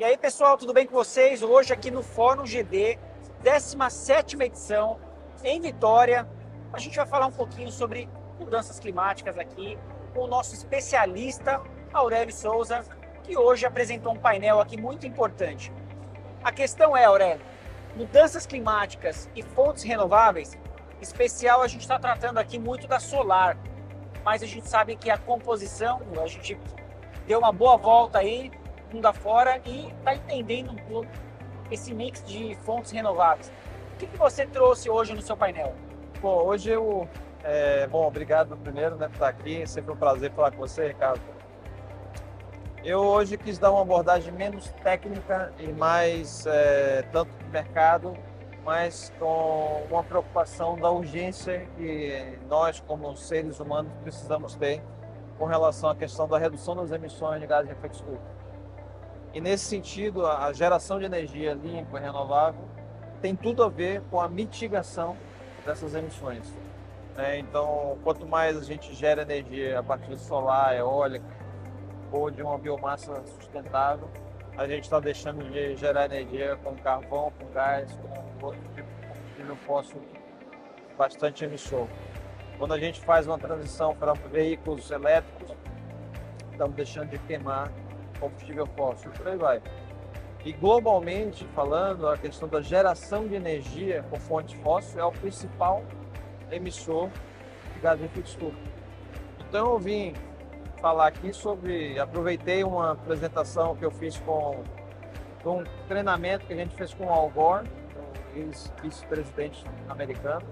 E aí, pessoal, tudo bem com vocês? Hoje aqui no Fórum GD, 17ª edição, em Vitória. A gente vai falar um pouquinho sobre mudanças climáticas aqui com o nosso especialista, Aurélio Souza, que hoje apresentou um painel aqui muito importante. A questão é, Aurélio, mudanças climáticas e fontes renováveis, em especial a gente está tratando aqui muito da solar, mas a gente sabe que a composição, a gente deu uma boa volta aí, mundo afora, e está entendendo um pouco esse mix de fontes renováveis. O que você trouxe hoje no seu painel? Bom, hoje bom, obrigado primeiro, né, por estar aqui. É sempre um prazer falar com você, Ricardo. Eu hoje quis dar uma abordagem menos técnica e mais tanto de mercado, mas com uma preocupação da urgência que nós, como seres humanos, precisamos ter com relação à questão da redução das emissões de gases de efeito estufa. E nesse sentido, a geração de energia limpa e renovável tem tudo a ver com a mitigação dessas emissões. Então, quanto mais a gente gera energia a partir de solar, eólica ou de uma biomassa sustentável, a gente está deixando de gerar energia com carvão, com gás, com outro tipo de combustível fóssil bastante emissor. Quando a gente faz uma transição para veículos elétricos, estamos deixando de queimar combustível fóssil, por aí vai. E globalmente falando, a questão da geração de energia com fonte fóssil é o principal emissor de gás de efeito estufa. Então eu vim falar aqui aproveitei uma apresentação que eu fiz com um treinamento que a gente fez com o Al Gore, o ex-vice-presidente americano,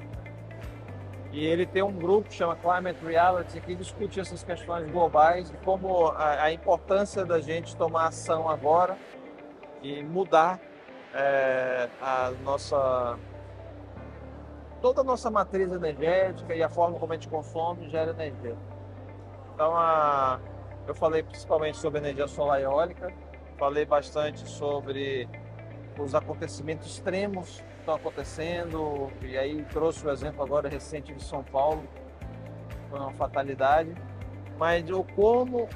e ele tem um grupo que chama Climate Reality, que discute essas questões globais e como a importância da gente tomar ação agora e mudar toda a nossa matriz energética e a forma como a gente consome e gera energia. Então, eu falei principalmente sobre energia solar e eólica, falei bastante sobre os acontecimentos extremos que estão acontecendo, e aí trouxe o exemplo agora recente de São Paulo, foi uma fatalidade, mas como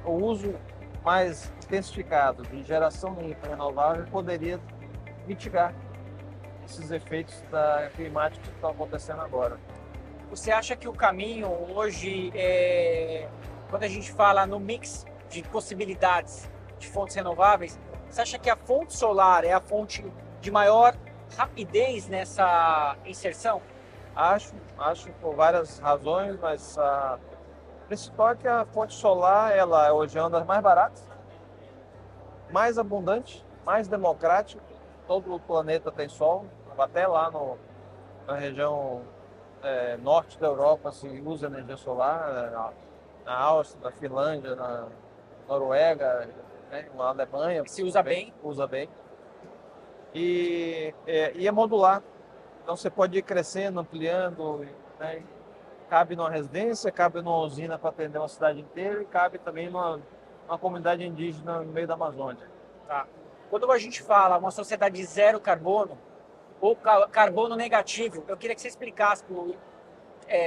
o uso mais intensificado de geração limpa e renovável poderia mitigar esses efeitos climáticos que estão acontecendo agora. Você acha que o caminho hoje, quando a gente fala no mix de possibilidades de fontes renováveis, você acha que a fonte solar é a fonte de maior rapidez nessa inserção? Acho por várias razões, mas a principal é que a fonte solar ela hoje é uma das mais baratas, mais abundante, mais democrática. Todo o planeta tem sol, até lá na região norte da Europa se usa energia solar, na Áustria, na Finlândia, na Noruega, na Alemanha. Se usa bem. Usa bem. E é modular. Então você pode ir crescendo, ampliando, né? Cabe numa residência, cabe numa usina para atender uma cidade inteira e cabe também numa comunidade indígena no meio da Amazônia. Tá. Quando a gente fala uma sociedade zero carbono ou carbono negativo, eu queria que você explicasse para o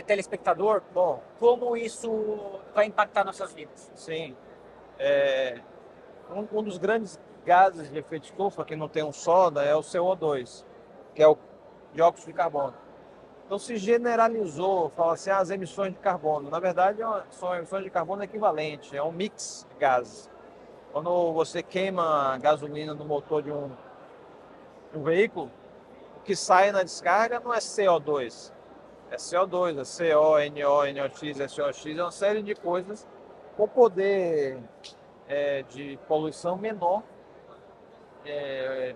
telespectador, bom, como isso vai impactar nossas vidas. Sim. Um dos grandes gases de efeito estufa, que não tem um soda, é o CO2, que é o dióxido de carbono. Então se generalizou, fala assim, as emissões de carbono. Na verdade, são emissões de carbono equivalentes, é um mix de gases. Quando você queima gasolina no motor de um veículo, o que sai na descarga não é CO2, é CO2, é CO, NO, NOx, SOx, é uma série de coisas com poder de poluição menor,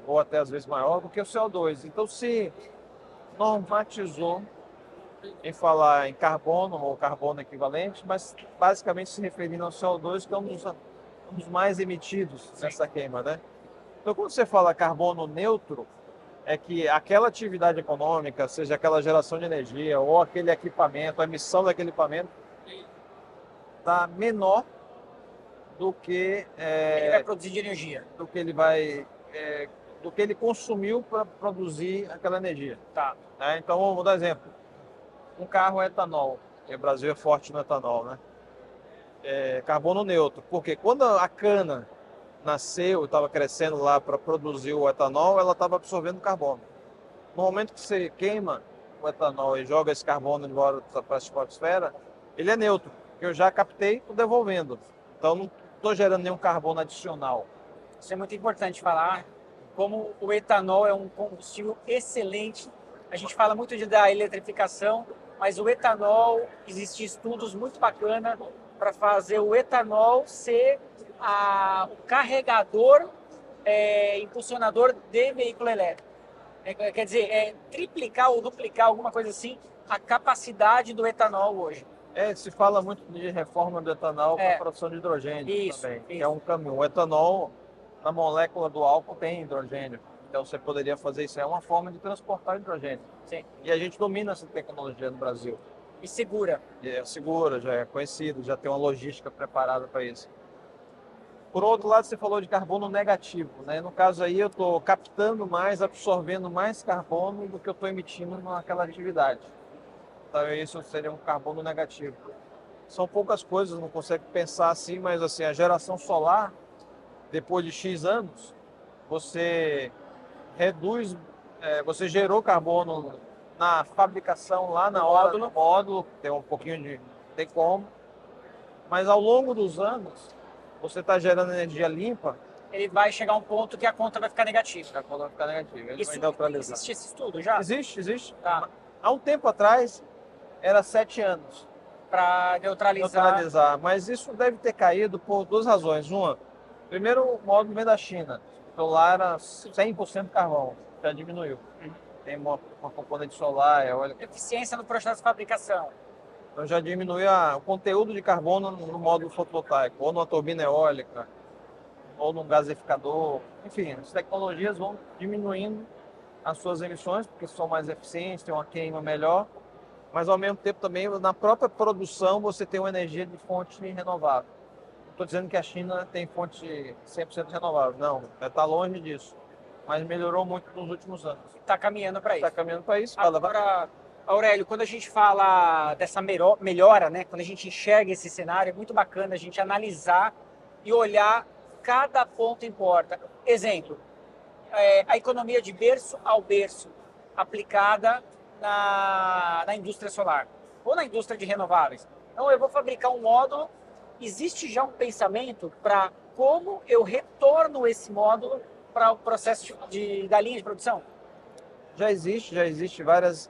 ou até às vezes maior do que o CO2. Então se normatizou em falar em carbono ou carbono equivalente, mas basicamente se referindo ao CO2, que é um dos mais emitidos nessa queima, né? Então quando você fala carbono neutro, é que aquela atividade econômica, seja aquela geração de energia ou aquele equipamento, a emissão daquele equipamento, está menor do que ele vai produzir de energia. Do que ele consumiu para produzir aquela energia. Tá. Então vamos dar exemplo. Um carro etanol, que o Brasil é forte no etanol, né? Carbono neutro, porque quando a cana nasceu, estava crescendo lá para produzir o etanol, ela estava absorvendo carbono. No momento que você queima o etanol e joga esse carbono de volta para a estratosfera, ele é neutro, porque eu já captei e estou devolvendo. Então não estou gerando nenhum carbono adicional. Isso é muito importante falar, como o etanol é um combustível excelente. A gente fala muito da eletrificação, mas o etanol, existem estudos muito bacanas para fazer o etanol ser o carregador, impulsionador de veículo elétrico. Quer dizer, triplicar ou duplicar, alguma coisa assim, a capacidade do etanol hoje. Se fala muito de reforma do etanol para a produção de hidrogênio Isso, também, isso. que é um caminho. O etanol, na molécula do álcool, tem hidrogênio. Então você poderia fazer isso. É uma forma de transportar hidrogênio. Sim. E a gente domina essa tecnologia no Brasil. E segura. É segura, já é conhecido, já tem uma logística preparada para isso. Por outro lado, você falou de carbono negativo, né? No caso aí, eu estou captando mais, absorvendo mais carbono do que eu estou emitindo naquela atividade. Então, isso seria um carbono negativo. São poucas coisas, não consegue pensar assim, mas assim, a geração solar, depois de X anos, você reduz, você gerou carbono na fabricação, lá na hora do módulo, tem um pouquinho de, tem como, mas ao longo dos anos, você está gerando energia limpa. Ele vai chegar a um ponto que a conta vai ficar negativa. A conta vai ficar negativa, ele Isso, vai neutralizar. existe esse estudo já? Existe. Tá. Há um tempo atrás, era 7 anos. Para neutralizar. Mas isso deve ter caído por duas razões. Uma, primeiro, o módulo vem da China. Então lá era 100% carvão, já diminuiu. Tem uma componente solar, eólica. Eficiência no processo de fabricação. Então já diminui o conteúdo de carbono no módulo fotovoltaico, ou numa turbina eólica, ou num gasificador. Enfim, as tecnologias vão diminuindo as suas emissões, porque são mais eficientes, tem uma queima melhor, mas ao mesmo tempo também na própria produção você tem uma energia de fonte renovável. Não estou dizendo que a China tem fonte 100% renovável, não, está longe disso, mas melhorou muito nos últimos anos. Está caminhando para isso. Está caminhando para isso. Agora, Aurélio, quando a gente fala dessa melhora, né, quando a gente enxerga esse cenário, é muito bacana a gente analisar e olhar cada ponto importa. Exemplo, a economia de berço ao berço aplicada na indústria solar ou na indústria de renováveis. Então, eu vou fabricar um módulo, existe já um pensamento para como eu retorno esse módulo para o processo da linha de produção? Já existe várias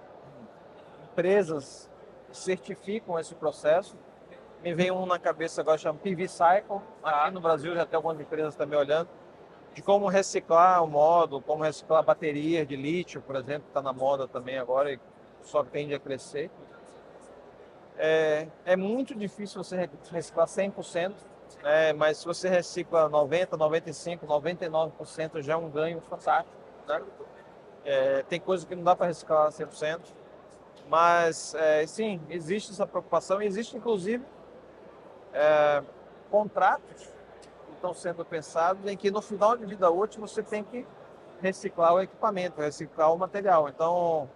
empresas que certificam esse processo. Me vem um na cabeça agora, chama PV Cycle. Aqui no Brasil já tem algumas empresas também olhando de como reciclar o módulo, como reciclar baterias de lítio, por exemplo, que está na moda também agora e só tende a crescer. É muito difícil você reciclar 100%, mas se você recicla 90%, 95%, 99% já é um ganho fantástico, né? Tem coisa que não dá para reciclar 100%, mas sim, existe essa preocupação. Existe inclusive contratos que estão sendo pensados em que no final de vida útil você tem que reciclar o equipamento, reciclar o material. Então,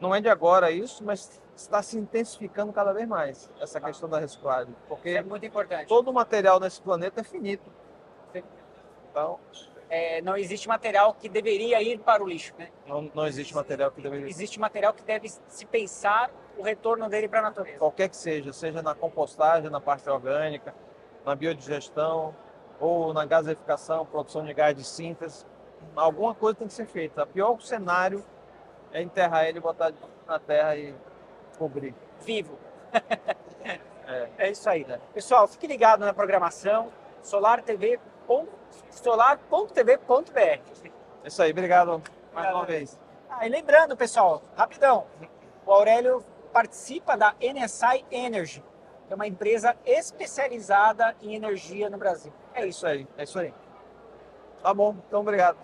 não é de agora isso, mas está se intensificando cada vez mais essa questão da reciclagem, porque é muito importante. Todo o material nesse planeta é finito. Então, não existe material que deveria ir para o lixo, né? Não existe material que deveria. Existe material que deve se pensar o retorno dele para a natureza. Qualquer que seja na compostagem, na parte orgânica, na biodigestão ou na gasificação, produção de gás de síntese, alguma coisa tem que ser feita. O pior cenário é enterrar ele, botar na terra e cobrir. Vivo. É isso aí. Pessoal, fique ligado na programação solar.tv.br. É isso aí, obrigado mais uma vez. E lembrando, pessoal, rapidão, o Aurélio participa da NSI Energy, que é uma empresa especializada em energia no Brasil. É isso aí. Tá bom, então obrigado.